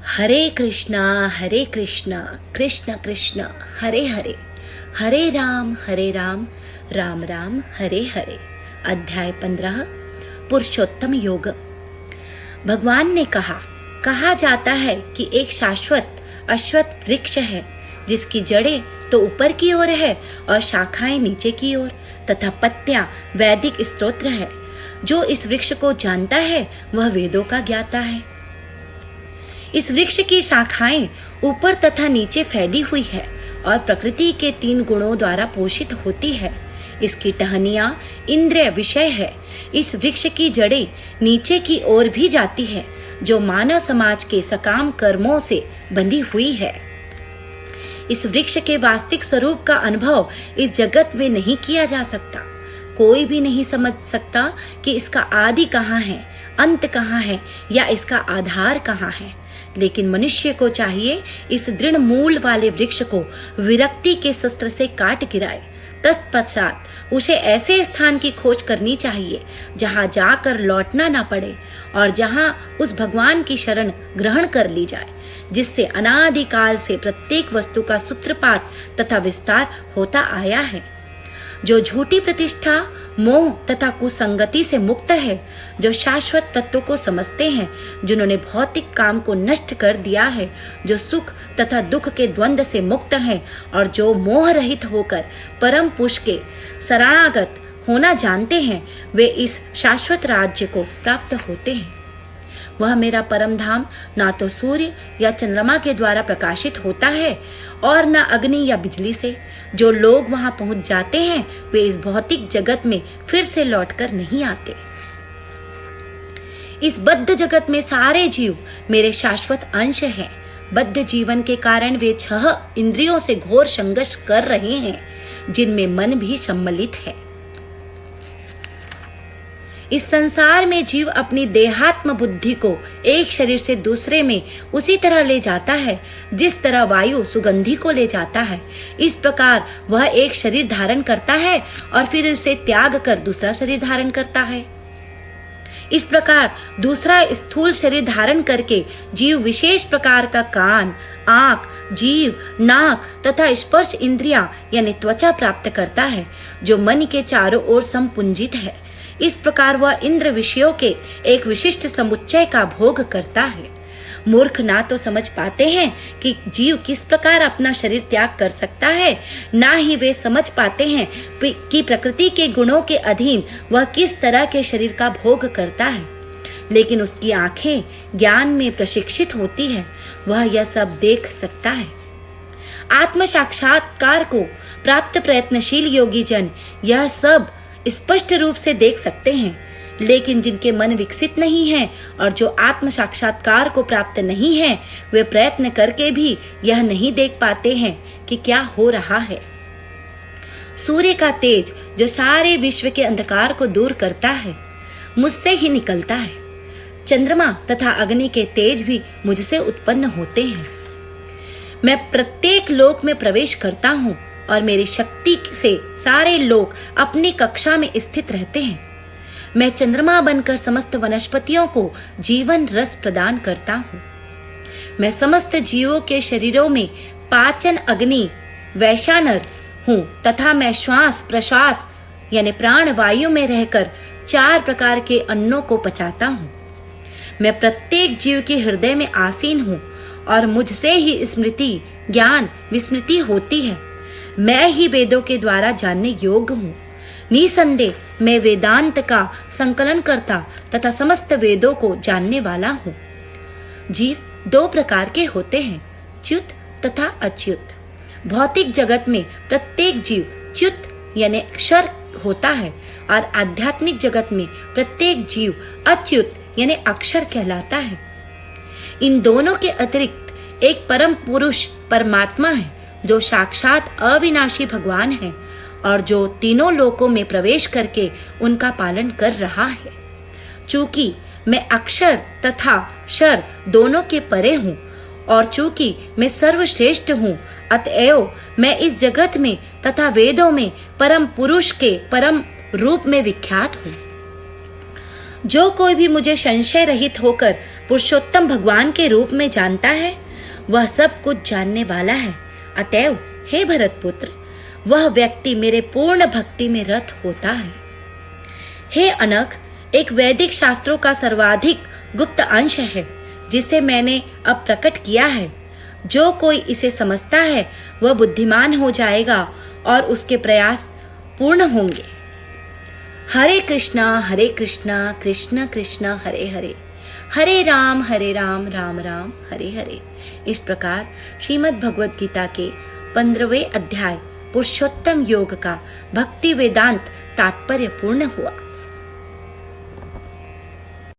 हरे कृष्णा कृष्ण कृष्ण हरे हरे, हरे राम राम राम हरे हरे। अध्याय 15 पुरुषोत्तम योग। भगवान ने कहा जाता है कि एक शाश्वत अश्वत्थ वृक्ष है जिसकी जड़ें तो ऊपर की ओर है और शाखाएं नीचे की ओर तथा पत्तियां वैदिक स्तोत्र है। जो इस वृक्ष को जानता है वह वेदों का ज्ञाता है। इस वृक्ष की शाखाएं ऊपर तथा नीचे फैली हुई है और प्रकृति के 3 गुणों द्वारा पोषित होती है। इसकी टहनियां इंद्रिय विषय है। इस वृक्ष की जड़ें नीचे की ओर भी जाती है जो मानव समाज के सकाम कर्मों से बंधी हुई है। इस वृक्ष के वास्तविक स्वरूप का अनुभव इस जगत में नहीं किया जा सकता। कोई भी नहीं समझ सकता कि इसका आदि कहाँ है, अंत कहाँ है या इसका आधार कहाँ है। लेकिन मनुष्य को चाहिए इस दृढ़ मूल वाले वृक्ष को विरक्ति के शस्त्र से काट गिराए। तत्पश्चात उसे ऐसे स्थान की खोज करनी चाहिए जहां जाकर लौटना ना पड़े और जहां उस भगवान की शरण ग्रहण कर ली जाए जिससे अनादिकाल से प्रत्येक वस्तु का सूत्रपात तथा विस्तार होता आया है। जो झूठी प्रतिष्ठा, मोह तथा कुसंगति से मुक्त है, जो शाश्वत तत्व को समझते हैं, जिन्होंने भौतिक काम को नष्ट कर दिया है, जो सुख तथा दुख के द्वंद्व से मुक्त हैं और जो मोह रहित होकर परम पुरुष के शरणागत होना जानते हैं, वे इस शाश्वत राज्य को प्राप्त होते हैं। वह मेरा परम धाम ना तो सूर्य या चंद्रमा के द्वारा प्रकाशित होता है और न अग्नि या बिजली से। जो लोग वहां पहुंच जाते हैं वे इस भौतिक जगत में फिर से लौटकर नहीं आते। इस बद्ध जगत में सारे जीव मेरे शाश्वत अंश हैं। बद्ध जीवन के कारण वे 6 इंद्रियों से घोर संघर्ष कर रहे हैं जिनमें मन भी सम्मिलित है। इस संसार में जीव अपनी देहात्म बुद्धि को एक शरीर से दूसरे में उसी तरह ले जाता है जिस तरह वायु सुगंधि को ले जाता है। इस प्रकार वह एक शरीर धारण करता है और फिर उसे त्याग कर दूसरा शरीर धारण करता है। इस प्रकार दूसरा स्थूल शरीर धारण करके जीव विशेष प्रकार का कान, आंख, जीव, नाक तथा स्पर्श इंद्रियां यानी त्वचा प्राप्त करता है जो मन के चारों ओर संपुंजित है। इस प्रकार वह इंद्र विषयों के एक विशिष्ट समुच्चय का भोग करता है। मूर्ख ना तो समझ पाते हैं कि जीव किस प्रकार अपना शरीर त्याग कर सकता है, ना ही वे समझ पाते हैं कि प्रकृति के गुणों के अधीन वह किस तरह के शरीर का भोग करता है। लेकिन उसकी आंखें ज्ञान में प्रशिक्षित होती है, वह यह सब देख सकता है। आत्म साक्षात्कार को प्राप्त प्रयत्नशील योगी जन यह सब स्पष्ट रूप से देख सकते हैं, लेकिन जिनके मन विकसित नहीं हैं और जो आत्म साक्षात्कार को प्राप्त नहीं हैं, वे प्रयत्न करके भी यह नहीं देख पाते हैं कि क्या हो रहा है। सूर्य का तेज जो सारे विश्व के अंधकार को दूर करता है मुझसे ही निकलता है। चंद्रमा तथा अग्नि के तेज भी मुझसे उत्पन्न होते हैं। मैं प्रत्येक लोक में प्रवेश करता हूँ और मेरी शक्ति से सारे लोग अपनी कक्षा में स्थित रहते हैं। मैं चंद्रमा बनकर समस्त वनस्पतियों को जीवन रस प्रदान करता हूँ। मैं समस्त जीवों के शरीरों में पाचन अग्नि वैशानर हूँ तथा मैं श्वास प्रश्वास यानी प्राण वायु में रहकर 4 प्रकार के अन्नों को पचाता हूँ। मैं प्रत्येक जीव के हृदय में आसीन हूँ और मुझसे ही स्मृति ज्ञान विस्मृति होती है। मैं ही वेदों के द्वारा जानने योग्य हूँ। निसंदेह मैं वेदांत का संकलन करता तथा समस्त वेदों को जानने वाला हूँ। जीव 2 प्रकार के होते हैं, च्युत तथा अच्युत। भौतिक जगत में प्रत्येक जीव च्युत यानी अक्षर होता है और आध्यात्मिक जगत में प्रत्येक जीव अच्युत यानी अक्षर कहलाता है। इन दोनों के अतिरिक्त एक परम पुरुष परमात्मा है जो साक्षात अविनाशी भगवान है और जो तीनों लोकों में प्रवेश करके उनका पालन कर रहा है। चूंकि मैं अक्षर तथा शर दोनों के परे हूँ और चूंकि मैं सर्वश्रेष्ठ हूँ, अतएव मैं इस जगत में तथा वेदों में परम पुरुष के परम रूप में विख्यात हूँ। जो कोई भी मुझे संशय रहित होकर पुरुषोत्तम भगवान के रूप में जानता है, वह सब कुछ जानने वाला है। अतएव हे भरतपुत्र, वह व्यक्ति मेरे पूर्ण भक्ति में रत होता है। हे अनघ, एक वैदिक शास्त्रों का सर्वाधिक गुप्त अंश है जिसे मैंने अब प्रकट किया है। जो कोई इसे समझता है वह बुद्धिमान हो जाएगा और उसके प्रयास पूर्ण होंगे। हरे कृष्णा कृष्ण कृष्ण हरे हरे, हरे राम राम राम हरे हरे। इस प्रकार श्रीमद् भगवद गीता के 15वें अध्याय पुरुषोत्तम योग का भक्ति वेदांत तात्पर्य पूर्ण हुआ।